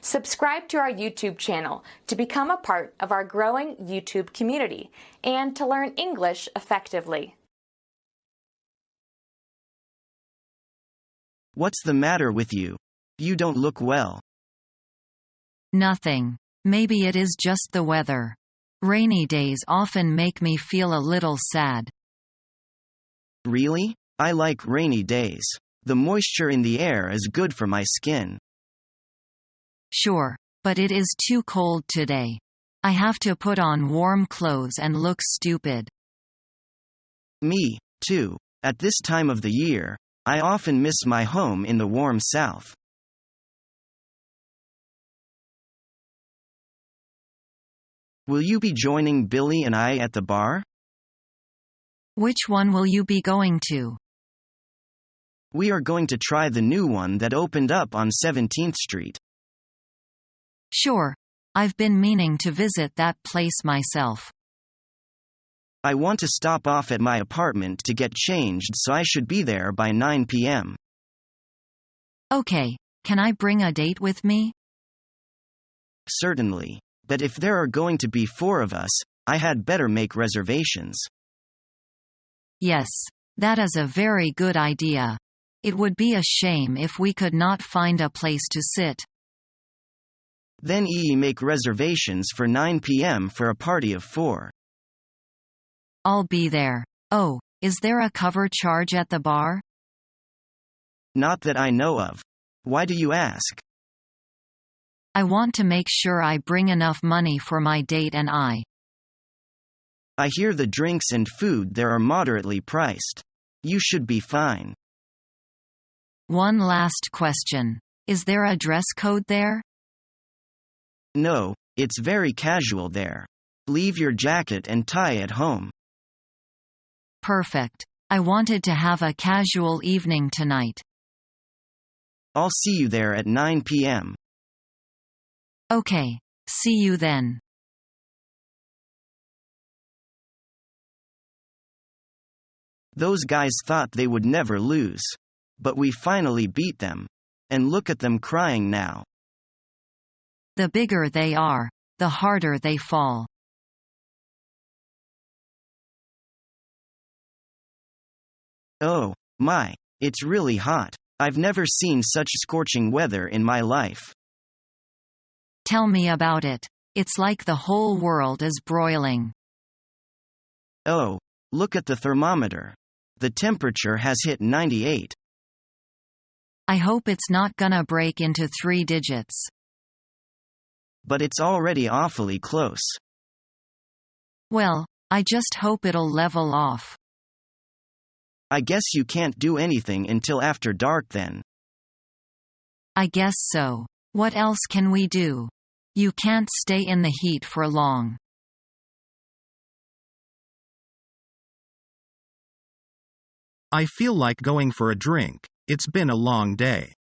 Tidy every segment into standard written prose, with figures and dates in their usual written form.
Subscribe to our YouTube channel to become a part of our growing YouTube community and to learn English effectively. What's the matter with you? You don't look well. Nothing. Maybe it is just the weather. Rainy days often make me feel a little sad. Really? I like rainy days. The moisture in the air is good for my skin. Sure, but it is too cold today. I have to put on warm clothes and look stupid. Me, too. At this time of the year, I often miss my home in the warm south. Will you be joining Billy and I at the bar? Which one will you be going to? We are going to try the new one that opened up on 17th Street. Sure. I've been meaning to visit that place myself. I want to stop off at my apartment to get changed, so I should be there by 9 p.m. Okay, can I bring a date with me? Certainly. But if there are going to be 4 of us, I had better make reservations. Yes, that is a very good idea. It would be a shame if we could not find a place to sit. Then make reservations for 9 p.m. for a party of 4. I'll be there. Oh, is there a cover charge at the bar? Not that I know of. Why do you ask? I want to make sure I bring enough money for my date and I. I hear the drinks and food there are moderately priced. You should be fine. One last question. Is there a dress code there? No, it's very casual there. Leave your jacket and tie at home. Perfect. I wanted to have a casual evening tonight. I'll see you there at 9 p.m. Okay. See you then. Those guys thought they would never lose. But we finally beat them. And look at them crying now. The bigger they are, the harder they fall. Oh, my. It's really hot. I've never seen such scorching weather in my life. Tell me about it. It's like the whole world is broiling. Oh, look at the thermometer. The temperature has hit 98. I hope it's not gonna break into 3 digits. But it's already awfully close. Well, I just hope it'll level off. I guess you can't do anything until after dark then. I guess so. What else can we do? You can't stay in the heat for long. I feel like going for a drink. It's been a long day.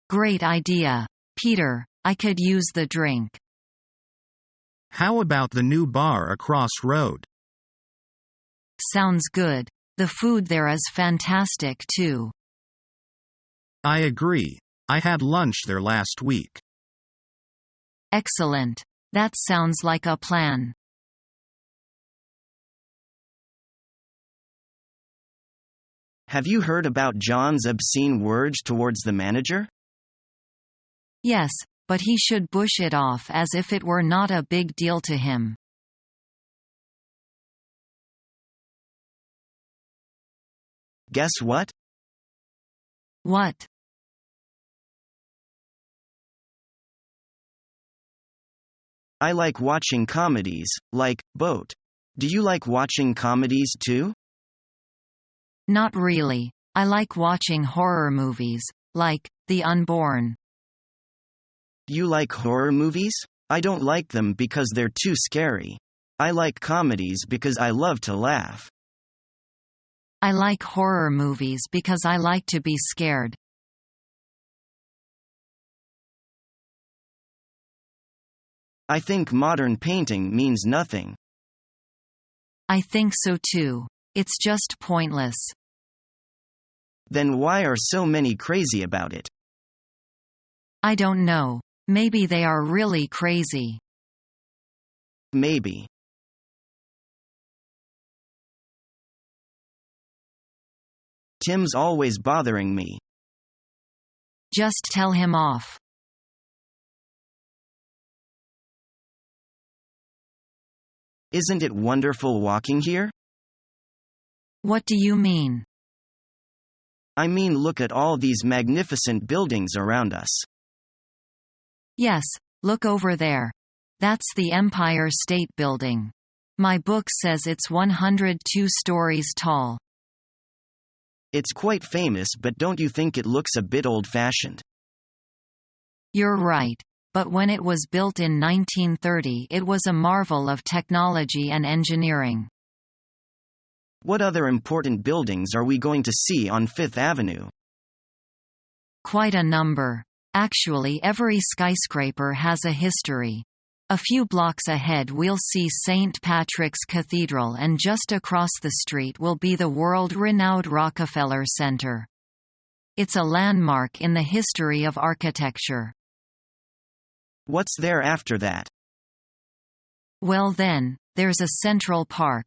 Great idea. Peter, I could use the drink. How about the new bar across road? Sounds good. The food there is fantastic too. I agree. I had lunch there last week. Excellent. That sounds like a plan. Have you heard about John's obscene words towards the manager? Yes, but he should bush it off as if it were not a big deal to him. Guess what? What? I like watching comedies, like Boat. Do you like watching comedies too? Not really. I like watching horror movies, like The Unborn. You like horror movies? I don't like them because they're too scary. I like comedies because I love to laugh. I like horror movies because I like to be scared. I think modern painting means nothing. I think so too. It's just pointless. Then why are so many crazy about it? I don't know. Maybe they are really crazy. Maybe. Tim's always bothering me. Just tell him off. Isn't it wonderful walking here? What do you mean? I mean, look at all these magnificent buildings around us. Yes, look over there. That's the Empire State Building. My book says it's 102 stories tall. It's quite famous, but don't you think it looks a bit old-fashioned? You're right. But when it was built in 1930, it was a marvel of technology and engineering. What other important buildings are we going to see on Fifth Avenue? Quite a number. Actually, every skyscraper has a history. A few blocks ahead we'll see St. Patrick's Cathedral, and just across the street will be the world-renowned Rockefeller Center. It's a landmark in the history of architecture. What's there after that? Well then, there's a Central Park.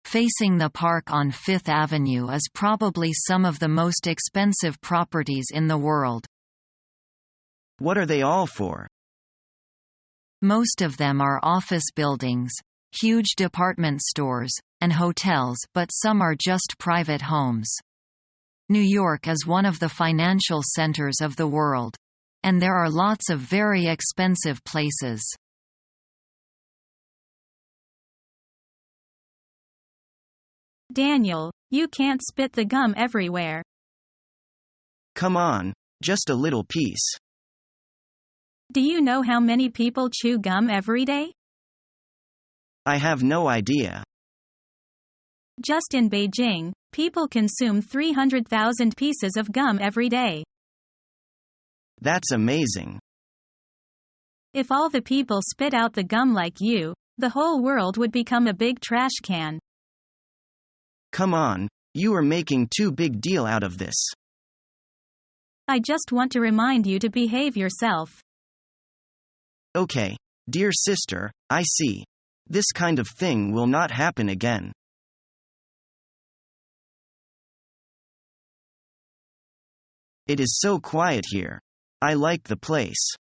Facing the park on Fifth Avenue is probably some of the most expensive properties in the world. What are they all for? Most of them are office buildings, huge department stores, and hotels, but some are just private homes. New York is one of the financial centers of the world. And there are lots of very expensive places. Daniel, you can't spit the gum everywhere. Come on, just a little piece. Do you know how many people chew gum every day? I have no idea. Just in Beijing, people consume 300,000 pieces of gum every day. That's amazing. If all the people spit out the gum like you, the whole world would become a big trash can. Come on, you are making too big deal out of this. I just want to remind you to behave yourself. Okay, dear sister, I see. This kind of thing will not happen again. It is so quiet here. I like the place.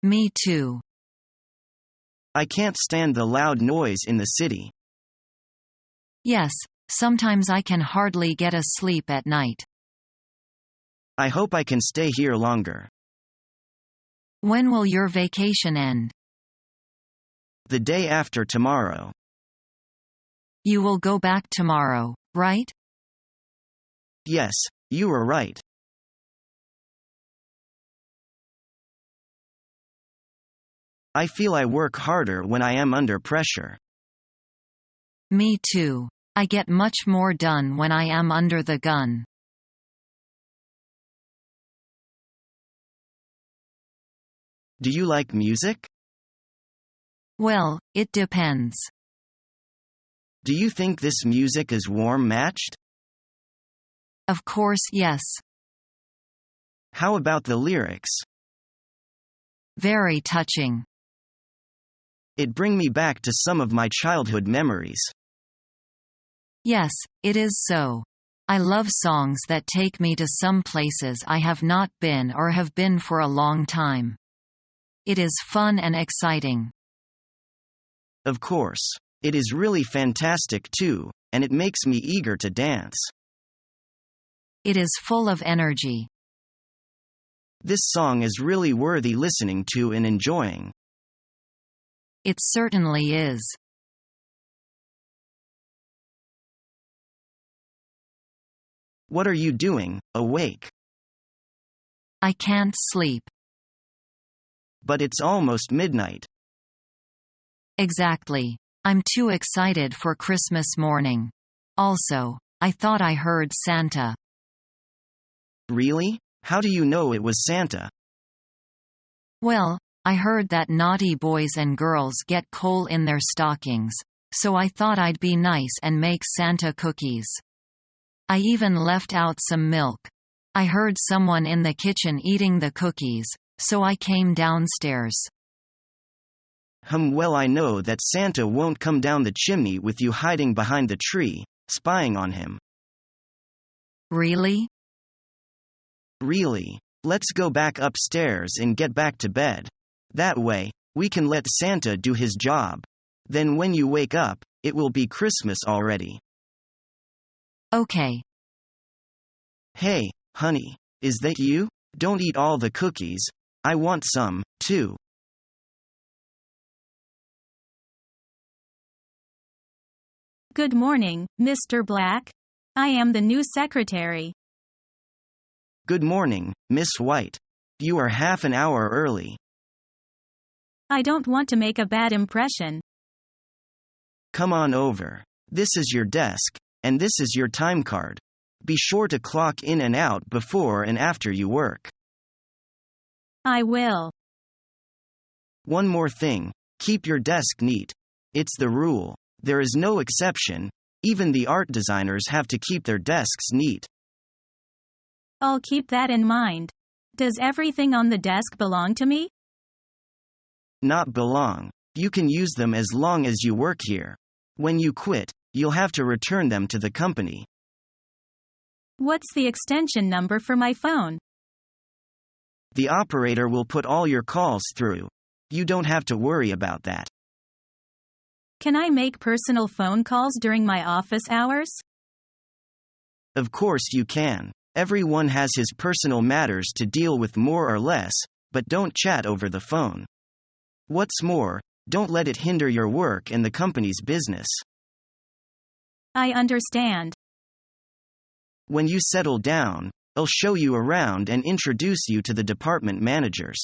Me too. I can't stand the loud noise in the city. Yes, sometimes I can hardly get a sleep at night. I hope I can stay here longer. When will your vacation end? The day after tomorrow. You will go back tomorrow, right? Yes, you are right. I feel I work harder when I am under pressure. Me too. I get much more done when I am under the gun. Do you like music? Well, it depends. Do you think this music is warm matched? Of course, yes. How about the lyrics? Very touching. It brings me back to some of my childhood memories. Yes, it is so. I love songs that take me to some places I have not been or have been for a long time. It is fun and exciting. Of course. It is really fantastic too, and it makes me eager to dance. It is full of energy. This song is really worthy listening to and enjoying. It certainly is. What are you doing, awake? I can't sleep. But it's almost midnight. Exactly. I'm too excited for Christmas morning. Also, I thought I heard Santa. Really? How do you know it was Santa? Well, I heard that naughty boys and girls get coal in their stockings, so I thought I'd be nice and make Santa cookies. I even left out some milk. I heard someone in the kitchen eating the cookies, so I came downstairs. Well, I know that Santa won't come down the chimney with you hiding behind the tree, spying on him. Really? Really. Let's go back upstairs and get back to bed. That way, we can let Santa do his job. Then when you wake up, it will be Christmas already. Okay. Hey, honey, is that you? Don't eat all the cookies. I want some, too. Good morning, Mr. Black. I am the new secretary. Good morning, Miss White. You are half an hour early. I don't want to make a bad impression. Come on over. This is your desk, and this is your time card. Be sure to clock in and out before and after you work. I will. One more thing, keep your desk neat. It's the rule. There is no exception. Even the art designers have to keep their desks neat. I'll keep that in mind. Does everything on the desk belong to me? Not belong. You can use them as long as you work here. When you quit, you'll have to return them to the company. What's the extension number for my phone? The operator will put all your calls through. You don't have to worry about that. Can I make personal phone calls during my office hours? Of course you can. Everyone has his personal matters to deal with more or less, but don't chat over the phone. What's more, don't let it hinder your work and the company's business. I understand. When you settle down, I'll show you around and introduce you to the department managers.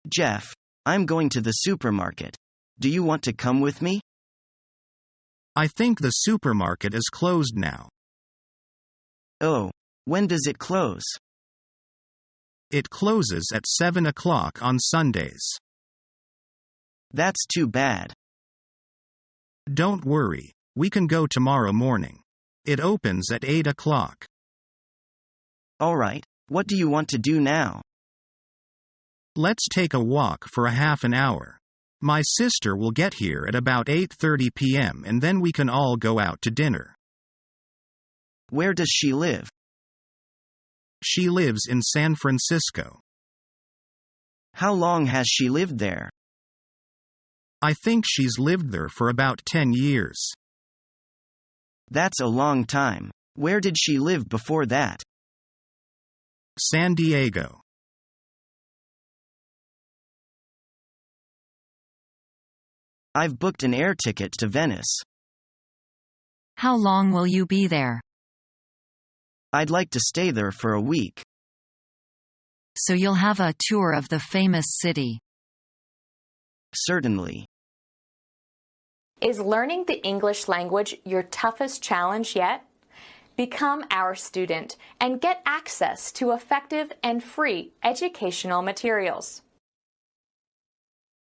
Jeff, I'm going to the supermarket. Do you want to come with me? I think the supermarket is closed now. Oh, when does it close? It closes at 7 o'clock on Sundays. That's too bad. Don't worry, we can go tomorrow morning. It opens at 8 o'clock. All right, what do you want to do now? Let's take a walk for a half an hour. My sister will get here at about 8:30 p.m. and then we can all go out to dinner. Where does she live? She lives in San Francisco. How long has she lived there? I think she's lived there for about 10 years. That's a long time. Where did she live before that? San Diego. I've booked an air ticket to Venice. How long will you be there? I'd like to stay there for a week. So you'll have a tour of the famous city. Certainly. Is learning the English language your toughest challenge yet? Become our student and get access to effective and free educational materials.